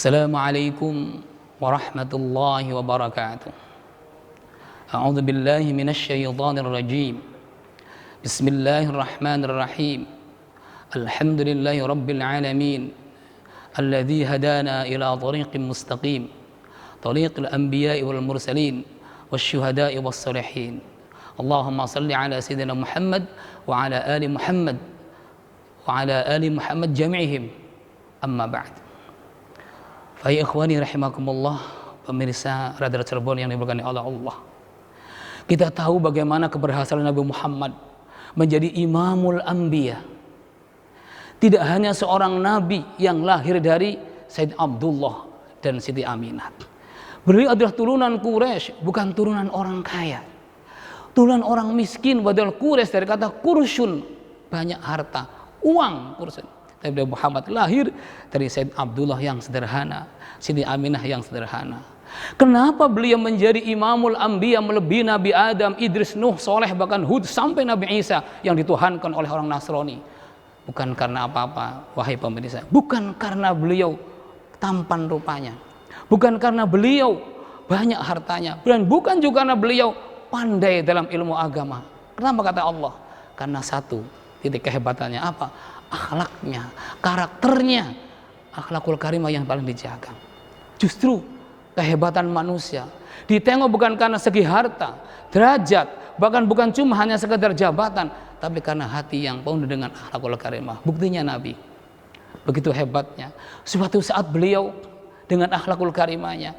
Assalamualaikum warahmatullahi wabarakatuh. A'udzu billahi minasy syaithanir rajim. Bismillahirrahmanirrahim. Alhamdulillahi rabbil alamin. Alladzi hadana ila thariqin mustaqim. Thariqil anbiya'i wal mursalin wasyuhada'i was salihin. Allahumma shalli ala sayyidina Muhammad wa ala ali Muhammad wa ala ali Muhammad jami'ihim. Amma ba'd. Hai ikhwani rahimakumullah, pemirsa Radio Cirebon yang diberkahi oleh Allah. Kita tahu bagaimana keberhasilan Nabi Muhammad menjadi imamul anbiya. Tidak hanya seorang nabi yang lahir dari Sayyid Abdullah dan Siti Aminah. Beliau adalah turunan Quraisy, bukan turunan orang kaya. Turunan orang miskin, padahal Quraisy dari kata kursyun, banyak harta, uang kursyun. Tapi Muhammad lahir dari Sayyid Abdullah yang sederhana, Siti Aminah yang sederhana. Kenapa beliau menjadi imamul anbiya melebihi Nabi Adam, Idris, Nuh, Soleh, bahkan Hud sampai Nabi Isa yang dituhankan oleh orang Nasrani? Bukan karena apa-apa, wahai pemirsa. Bukan karena beliau tampan rupanya, bukan karena beliau banyak hartanya, dan bukan juga karena beliau pandai dalam ilmu agama. Kenapa kata Allah? Karena satu titik kehebatannya apa? Akhlaknya, karakternya, akhlakul karimah yang paling dijaga. Justru kehebatan manusia ditengok bukan karena segi harta, derajat, bahkan bukan cuma hanya sekedar jabatan, tapi karena hati yang penuh dengan akhlakul karimah. Buktinya Nabi begitu hebatnya. Suatu saat beliau dengan akhlakul karimahnya,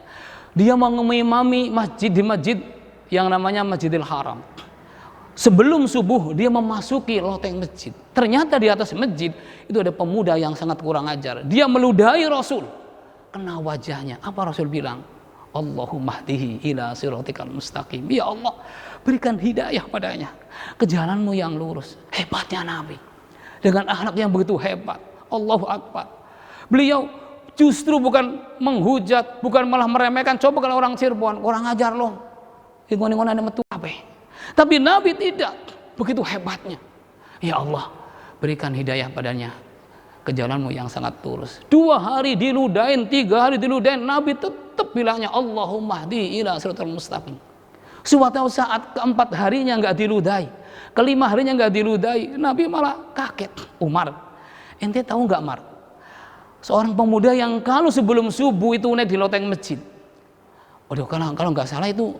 dia mau mengimami masjid di masjid yang namanya Masjidil Haram. Sebelum subuh dia memasuki loteng masjid. Ternyata di atas masjid itu ada pemuda yang sangat kurang ajar. Dia meludahi Rasul. Kena wajahnya. Apa Rasul bilang? Allahumma hdihi ila siratikal mustaqim. Ya Allah, berikan hidayah padanya ke jalanmu yang lurus. Hebatnya Nabi. Dengan akhlak yang begitu hebat. Allahu Akbar. Beliau justru bukan menghujat, bukan malah meremehkan. Coba kalau orang Cirebon, orang ajar loh. Ingon-ingon ada metu kabeh. Tapi Nabi tidak, begitu hebatnya. Ya Allah, berikan hidayah padanya ke jalanmu yang sangat lurus. 2 hari diludahin, 3 hari diludahin, Nabi tetap bilangnya Allahumma hdi ila siratal mustaqim. Suatu saat keempat harinya nggak diludahi, kelima harinya nggak diludahi, Nabi malah kaget. Umar, ente tahu nggak Mar? Seorang pemuda yang kalau sebelum subuh itu naik di loteng masjid. Waduh, kalau nggak salah itu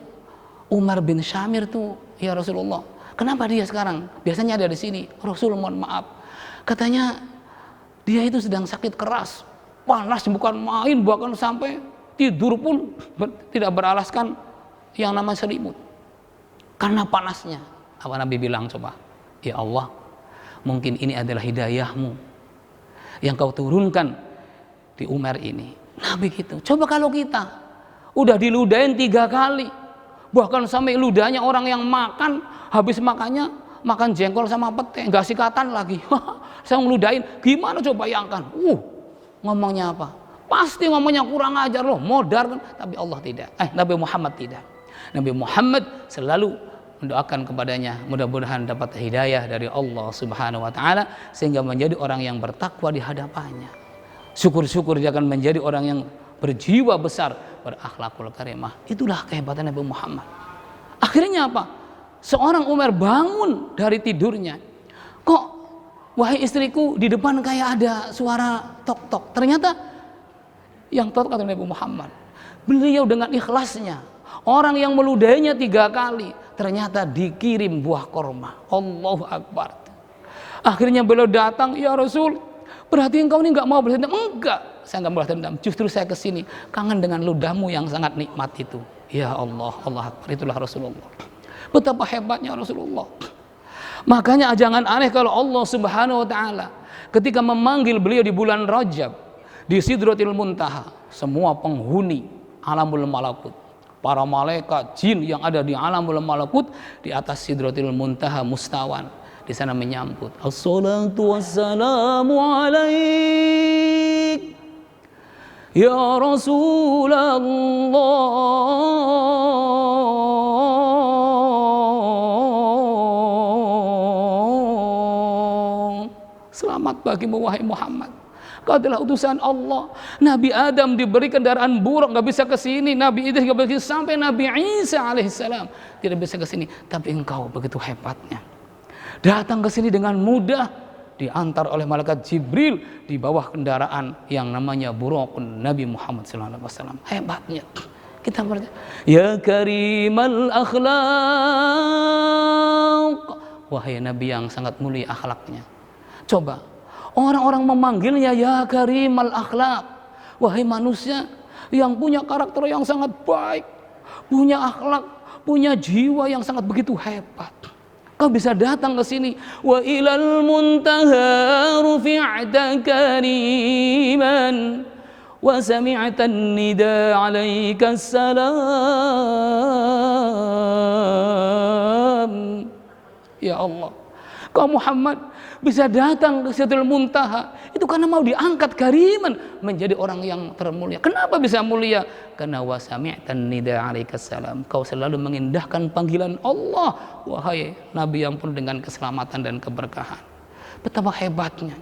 Umar bin Syamir tuh, ya Rasulullah. Kenapa dia sekarang? Biasanya ada di sini. Rasul mohon maaf. Katanya dia itu sedang sakit keras, panas bukan main, bahkan sampai tidur pun tidak beralaskan yang namanya selimut. Karena panasnya. Apa Nabi bilang coba? Ya Allah, mungkin ini adalah hidayahmu yang kau turunkan di Umar ini. Nabi gitu. Coba kalau kita udah diludahin 3 kali. Bahkan sampai ludahnya orang yang makan, habis makannya makan jengkol sama pete, nggak sikatan lagi. Saya ngeludahin, gimana coba bayangkan? Ngomongnya apa? Pasti ngomongnya kurang ajar loh, modar kan? Tapi Allah tidak. Nabi Muhammad tidak. Nabi Muhammad selalu mendoakan kepadanya, mudah-mudahan dapat hidayah dari Allah Subhanahu wa taala sehingga menjadi orang yang bertakwa di hadapannya. Syukur-syukur dia akan menjadi orang yang berjiwa besar, berakhlakul karimah. Itulah kehebatan Nabi Muhammad. Akhirnya apa? Seorang Umar bangun dari tidurnya. Kok wahai istriku di depan kayak ada suara tok-tok. Ternyata yang tok kata Nabi Muhammad. Beliau dengan ikhlasnya, orang yang meludahinya 3 kali, ternyata dikirim buah korma. Allahu Akbar. Akhirnya beliau datang, ya Rasul, berarti engkau ini nggak mau balas dendam? Enggak, saya nggak balas dendam. Justru saya kesini kangen dengan ludahmu yang sangat nikmat itu. Ya Allah, Allah Akbar. Itulah Rasulullah. Betapa hebatnya Rasulullah. Makanya jangan aneh kalau Allah Subhanahu wa taala ketika memanggil beliau di bulan Rajab di Sidratil Muntaha, semua penghuni alamul malakut, para malaikat, jin yang ada di alamul malakut di atas Sidratil Muntaha mustawan, di sana menyambut assalatu wassalamu alaik ya Rasulullah. Selamat bagimu wahai Muhammad. Kau adalah utusan Allah. Nabi Adam diberi kendaraan buruk, nggak bisa ke sini. Nabi Idris nggak bisa, sampai Nabi Isa alaihissalam tidak bisa ke sini. Tapi engkau begitu hebatnya, datang ke sini dengan mudah, diantar oleh malaikat Jibril di bawah kendaraan yang namanya buraqun Nabi Muhammad SAW. Hebatnya kita berkata, ya karimal akhlaq, wahai Nabi yang sangat mulia akhlaknya. Coba orang-orang memanggilnya ya karimal akhlaq, wahai manusia yang punya karakter yang sangat baik, punya akhlak, punya jiwa yang sangat begitu hebat. Kau bisa datang ke sini, wa ilal muntaha rufi'ta kariman wa sami'ta nida 'alaika salam. Ya Allah, kau Muhammad bisa datang ke Sidratul Muntaha itu karena mau diangkat kariman menjadi orang yang termulia. Kenapa bisa mulia? Karena wa sami'ta nida 'alaika salam. Kau selalu mengindahkan panggilan Allah, wahai Nabi yang penuh dengan keselamatan dan keberkahan. Betapa hebatnya.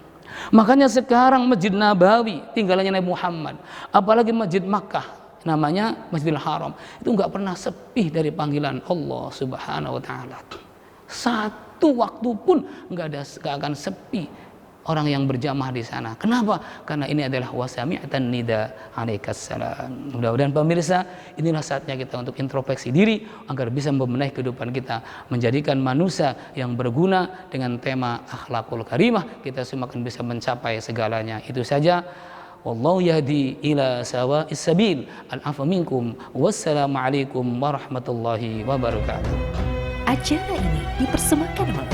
Makanya sekarang Masjid Nabawi tinggalannya Nabi Muhammad, apalagi Masjid Makkah namanya Masjidil Haram, itu nggak pernah sepi dari panggilan Allah Subhanahu wa taala. Satu waktu pun nggak akan sepi orang yang berjamaah di sana. Kenapa? Karena ini adalah wasami'atan nida 'alaikas salam. Mudah-mudahan pemirsa, inilah saatnya kita untuk introspeksi diri agar bisa membenahi kehidupan kita, menjadikan manusia yang berguna dengan tema akhlakul karimah. Kita semua akan bisa mencapai segalanya. Itu saja. Wallahu yahdi ila sawa'is sabil. Al-'afwu minkum. Wassalamualaikum warahmatullahi wabarakatuh. Acara ini dipersembahkan oleh